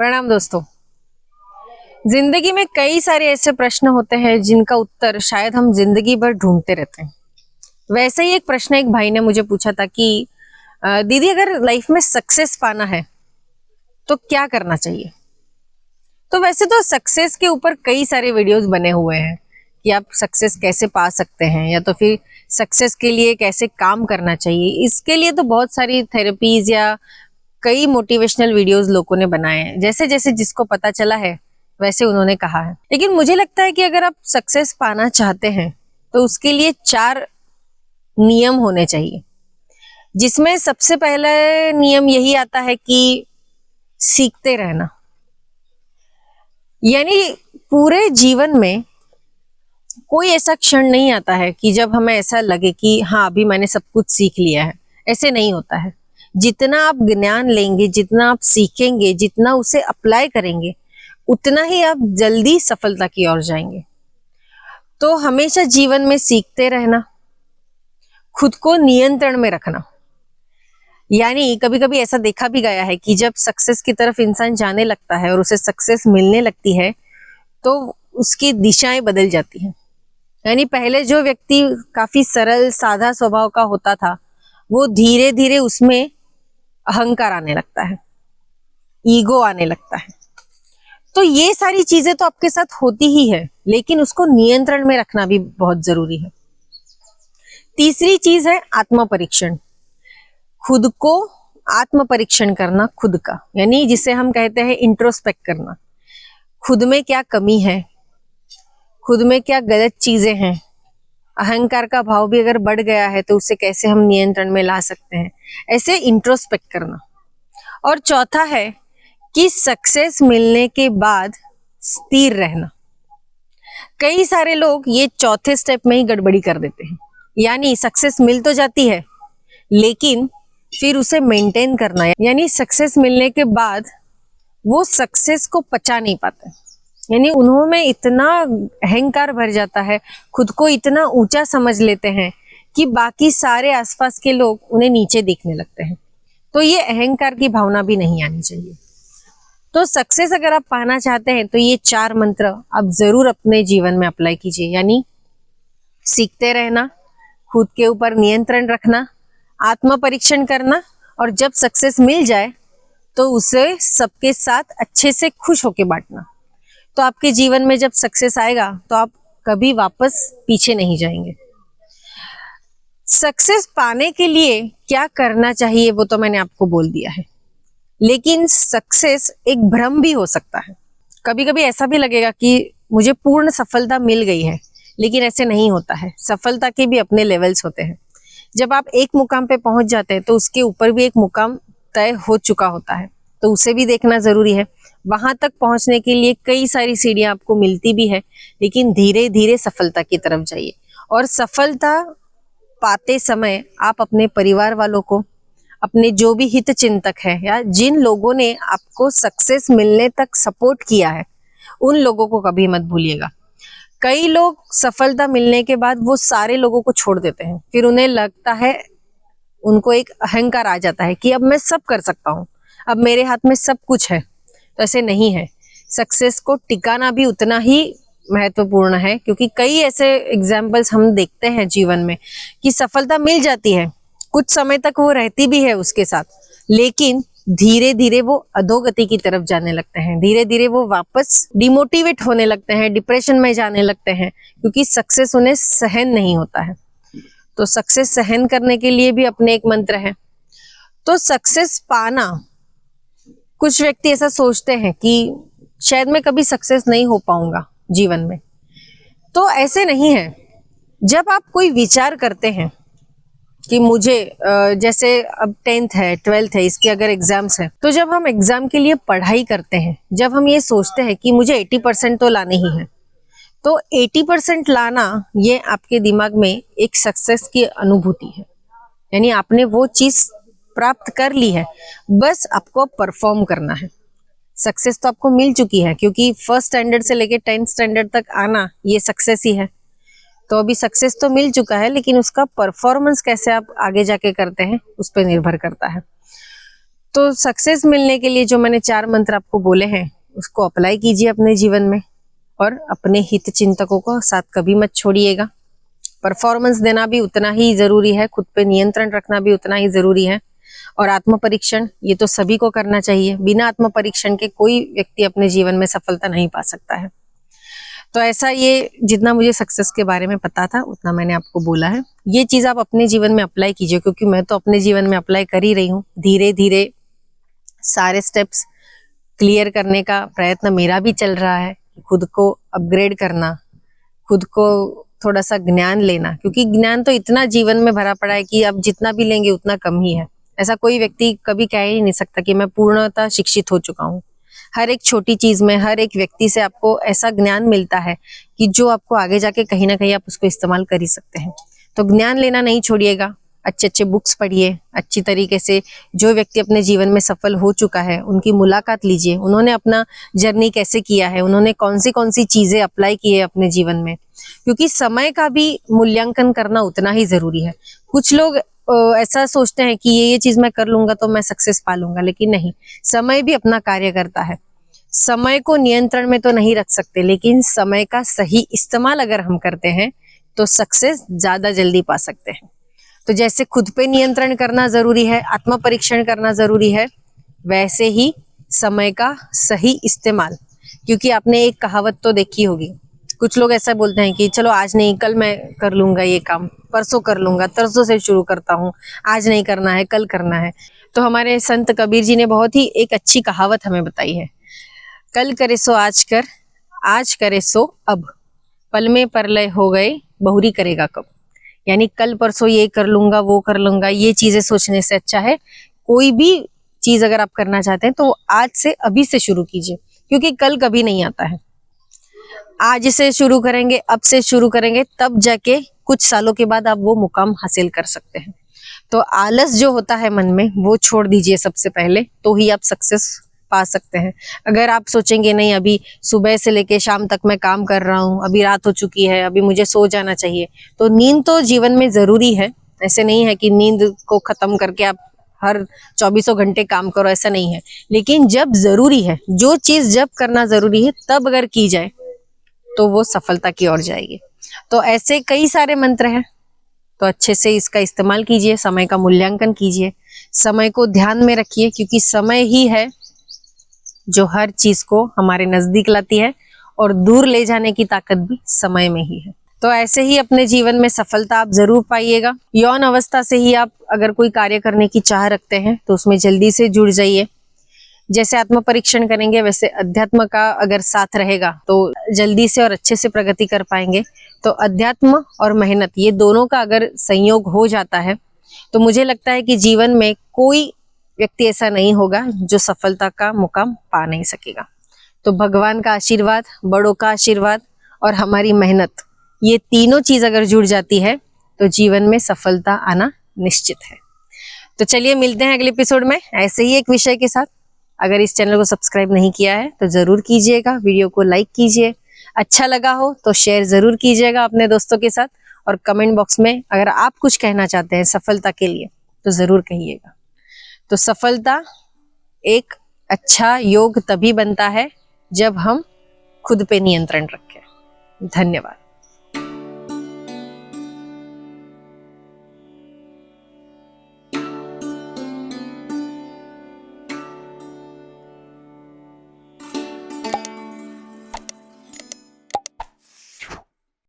प्रणाम दोस्तों। जिंदगी में कई सारे ऐसे प्रश्न होते हैं जिनका उत्तर शायद हम जिंदगी भर ढूंढते रहते हैं। वैसे ही एक प्रश्न एक भाई ने मुझे पूछा था कि दीदी अगर लाइफ में सक्सेस पाना है तो क्या करना चाहिए। तो वैसे तो सक्सेस के ऊपर कई सारे वीडियोस बने हुए हैं कि आप सक्सेस कैसे पा सकते हैं या तो फिर सक्सेस के लिए कैसे काम करना चाहिए। इसके लिए तो बहुत सारी थेरेपीज या कई मोटिवेशनल वीडियोस लोगों ने बनाए हैं, जैसे जैसे जिसको पता चला है वैसे उन्होंने कहा है। लेकिन मुझे लगता है कि अगर आप सक्सेस पाना चाहते हैं तो उसके लिए 4 नियम होने चाहिए, जिसमें सबसे पहला नियम यही आता है कि सीखते रहना। यानी पूरे जीवन में कोई ऐसा क्षण नहीं आता है कि जब हमें ऐसा लगे कि हाँ अभी मैंने सब कुछ सीख लिया है। ऐसे नहीं होता है। जितना आप ज्ञान लेंगे, जितना आप सीखेंगे, जितना उसे अप्लाई करेंगे, उतना ही आप जल्दी सफलता की ओर जाएंगे। तो हमेशा जीवन में सीखते रहना, खुद को नियंत्रण में रखना। यानी कभी कभी ऐसा देखा भी गया है कि जब सक्सेस की तरफ इंसान जाने लगता है और उसे सक्सेस मिलने लगती है तो उसकी दिशाएं बदल जाती हैं। यानी पहले जो व्यक्ति काफी सरल सादा स्वभाव का होता था, वो धीरे धीरे उसमें अहंकार आने लगता है, ईगो आने लगता है। तो ये सारी चीजें तो आपके साथ होती ही है, लेकिन उसको नियंत्रण में रखना भी बहुत जरूरी है। तीसरी चीज है आत्म परीक्षण। खुद को आत्म परीक्षण करना, खुद का, यानी जिसे हम कहते हैं इंट्रोस्पेक्ट करना। खुद में क्या कमी है, खुद में क्या गलत चीजें हैं, अहंकार का भाव भी अगर बढ़ गया है तो उसे कैसे हम नियंत्रण में ला सकते हैं, ऐसे इंट्रोस्पेक्ट करना। और चौथा है कि सक्सेस मिलने के बाद स्थिर रहना। कई सारे लोग ये चौथे स्टेप में ही गड़बड़ी कर देते हैं। यानी सक्सेस मिल तो जाती है लेकिन फिर उसे मेंटेन करना, यानी सक्सेस मिलने के बाद वो सक्सेस को पचा नहीं पाते। यानी उन्होंने इतना अहंकार भर जाता है, खुद को इतना ऊंचा समझ लेते हैं कि बाकी सारे आसपास के लोग उन्हें नीचे दिखने लगते हैं। तो ये अहंकार की भावना भी नहीं आनी चाहिए। तो सक्सेस अगर आप पाना चाहते हैं तो ये 4 मंत्र आप जरूर अपने जीवन में अप्लाई कीजिए। यानी सीखते रहना, खुद के ऊपर नियंत्रण रखना, आत्म परीक्षण करना, और जब सक्सेस मिल जाए तो उसे सबके साथ अच्छे से खुश होके बांटना। तो आपके जीवन में जब सक्सेस आएगा तो आप कभी वापस पीछे नहीं जाएंगे। सक्सेस पाने के लिए क्या करना चाहिए वो तो मैंने आपको बोल दिया है, लेकिन सक्सेस एक भ्रम भी हो सकता है। कभी कभी ऐसा भी लगेगा कि मुझे पूर्ण सफलता मिल गई है, लेकिन ऐसे नहीं होता है। सफलता के भी अपने लेवल्स होते हैं। जब आप एक मुकाम पे पहुंच जाते हैं तो उसके ऊपर भी एक मुकाम तय हो चुका होता है, तो उसे भी देखना जरूरी है। वहां तक पहुंचने के लिए कई सारी सीढ़ियां आपको मिलती भी है, लेकिन धीरे धीरे सफलता की तरफ जाइए। और सफलता पाते समय आप अपने परिवार वालों को, अपने जो भी हित चिंतक है या जिन लोगों ने आपको सक्सेस मिलने तक सपोर्ट किया है, उन लोगों को कभी मत भूलिएगा। कई लोग सफलता मिलने के बाद वो सारे लोगों को छोड़ देते हैं। फिर उन्हें लगता है, उनको एक अहंकार आ जाता है कि अब मैं सब कर सकता हूँ, अब मेरे हाथ में सब कुछ है। तो ऐसे नहीं है। सक्सेस को टिकाना भी उतना ही महत्वपूर्ण है, क्योंकि कई ऐसे एग्जाम्पल्स हम देखते हैं जीवन में कि सफलता मिल जाती है, कुछ समय तक वो रहती भी है उसके साथ, लेकिन धीरे धीरे वो अधोगति की तरफ जाने लगते हैं। धीरे धीरे वो वापस डिमोटिवेट होने लगते हैं, डिप्रेशन में जाने लगते हैं, क्योंकि सक्सेस उन्हें सहन नहीं होता है। तो सक्सेस सहन करने के लिए भी अपने एक मंत्र है। तो सक्सेस पाना, कुछ व्यक्ति ऐसा सोचते हैं कि शायद मैं कभी सक्सेस नहीं हो पाऊंगा जीवन में। तो ऐसे नहीं है। जब आप कोई विचार करते हैं कि मुझे जैसे अब 10th है, 12th है, इसके अगर एग्जाम्स है, तो जब हम एग्जाम के लिए पढ़ाई करते हैं, जब हम ये सोचते हैं कि मुझे 80% तो लाने ही है, तो 80% लाना ये आपके दिमाग में एक सक्सेस की अनुभूति है। यानी आपने वो चीज प्राप्त कर ली है, बस आपको परफॉर्म करना है। सक्सेस तो आपको मिल चुकी है, क्योंकि 1st स्टैंडर्ड से लेके 10th स्टैंडर्ड तक आना ये सक्सेस ही है। तो अभी सक्सेस तो मिल चुका है, लेकिन उसका परफॉर्मेंस कैसे आप आगे जाके करते हैं उस पर निर्भर करता है। तो सक्सेस मिलने के लिए जो मैंने 4 मंत्र आपको बोले हैं उसको अप्लाई कीजिए अपने जीवन में, और अपने हित चिंतकों को साथ कभी मत छोड़िएगा। परफॉर्मेंस देना भी उतना ही जरूरी है, खुद पे नियंत्रण रखना भी उतना ही जरूरी है। और आत्म परीक्षण ये तो सभी को करना चाहिए, बिना आत्म परीक्षण के कोई व्यक्ति अपने जीवन में सफलता नहीं पा सकता है। तो ऐसा ये जितना मुझे सक्सेस के बारे में पता था उतना मैंने आपको बोला है। ये चीज आप अपने जीवन में अप्लाई कीजिए, क्योंकि मैं तो अपने जीवन में अप्लाई कर ही रही हूँ। धीरे धीरे सारे स्टेप्स क्लियर करने का प्रयत्न मेरा भी चल रहा है, खुद को अपग्रेड करना, खुद को थोड़ा सा ज्ञान लेना, क्योंकि ज्ञान तो इतना जीवन में भरा पड़ा है कि अब जितना भी लेंगे उतना कम ही है। ऐसा कोई व्यक्ति कभी कह ही नहीं सकता कि मैं पूर्णतः शिक्षित हो चुका हूँ। हर एक छोटी चीज में, हर एक व्यक्ति से आपको ऐसा ज्ञान मिलता है कि जो आपको आगे जाके कहीं ना कहीं आप उसको इस्तेमाल कर ही सकते हैं। तो ज्ञान लेना नहीं छोड़िएगा, अच्छे अच्छे बुक्स पढ़िए, अच्छी तरीके से जो व्यक्ति अपने जीवन में सफल हो चुका है उनकी मुलाकात लीजिए, उन्होंने अपना जर्नी कैसे किया है, उन्होंने कौन सी चीजें अप्लाई की है अपने जीवन में, क्योंकि समय का भी मूल्यांकन करना उतना ही जरूरी है। कुछ लोग ऐसा सोचते हैं कि ये चीज मैं कर लूंगा तो मैं सक्सेस पा लूंगा, लेकिन नहीं, समय भी अपना कार्य करता है। समय को नियंत्रण में तो नहीं रख सकते, लेकिन समय का सही इस्तेमाल अगर हम करते हैं तो सक्सेस ज्यादा जल्दी पा सकते हैं। तो जैसे खुद पे नियंत्रण करना जरूरी है, आत्म परीक्षण करना जरूरी है, वैसे ही समय का सही इस्तेमाल। क्योंकि आपने एक कहावत तो देखी होगी, कुछ लोग ऐसा बोलते हैं कि चलो आज नहीं कल मैं कर लूंगा ये काम, परसों कर लूंगा, तरसों से शुरू करता हूँ, आज नहीं करना है कल करना है। तो हमारे संत कबीर जी ने बहुत ही एक अच्छी कहावत हमें बताई है, कल करे सो आज कर, आज करे सो अब, पल में परलय हो गए बहुरी करेगा कब। यानी कल परसों ये कर लूंगा वो कर लूंगा, ये चीजें सोचने से अच्छा है कोई भी चीज अगर आप करना चाहते हैं तो आज से अभी से शुरू कीजिए, क्योंकि कल कभी नहीं आता है। आज से शुरू करेंगे, अब से शुरू करेंगे, तब जाके कुछ सालों के बाद आप वो मुकाम हासिल कर सकते हैं। तो आलस जो होता है मन में वो छोड़ दीजिए सबसे पहले, तो ही आप सक्सेस पा सकते हैं। अगर आप सोचेंगे नहीं अभी सुबह से लेके शाम तक मैं काम कर रहा हूँ, अभी रात हो चुकी है, अभी मुझे सो जाना चाहिए, तो नींद तो जीवन में जरूरी है। ऐसे नहीं है कि नींद को खत्म करके आप हर 24 घंटे काम करो, ऐसा नहीं है। लेकिन जब जरूरी है, जो चीज जब करना जरूरी है तब अगर की जाए तो वो सफलता की ओर जाएगी। तो ऐसे कई सारे मंत्र हैं, तो अच्छे से इसका इस्तेमाल कीजिए, समय का मूल्यांकन कीजिए, समय को ध्यान में रखिए, क्योंकि समय ही है जो हर चीज को हमारे नजदीक लाती है, और दूर ले जाने की ताकत भी समय में ही है। तो ऐसे ही अपने जीवन में सफलता आप जरूर पाइएगा। यौन अवस्था से ही आप अगर कोई कार्य करने की चाह रखते हैं तो उसमें जल्दी से जुड़ जाइए। जैसे आत्म परीक्षण करेंगे वैसे अध्यात्म का अगर साथ रहेगा तो जल्दी से और अच्छे से प्रगति कर पाएंगे। तो अध्यात्म और मेहनत ये दोनों का अगर संयोग हो जाता है तो मुझे लगता है कि जीवन में कोई व्यक्ति ऐसा नहीं होगा जो सफलता का मुकाम पा नहीं सकेगा। तो भगवान का आशीर्वाद, बड़ों का आशीर्वाद और हमारी मेहनत, ये तीनों चीज अगर जुड़ जाती है तो जीवन में सफलता आना निश्चित है। तो चलिए मिलते हैं अगले एपिसोड में ऐसे ही एक विषय के साथ। अगर इस चैनल को सब्सक्राइब नहीं किया है तो जरूर कीजिएगा, वीडियो को लाइक कीजिए, अच्छा लगा हो तो शेयर जरूर कीजिएगा अपने दोस्तों के साथ, और कमेंट बॉक्स में अगर आप कुछ कहना चाहते हैं सफलता के लिए तो जरूर कहिएगा। तो सफलता एक अच्छा योग तभी बनता है जब हम खुद पे नियंत्रण रखें। धन्यवाद।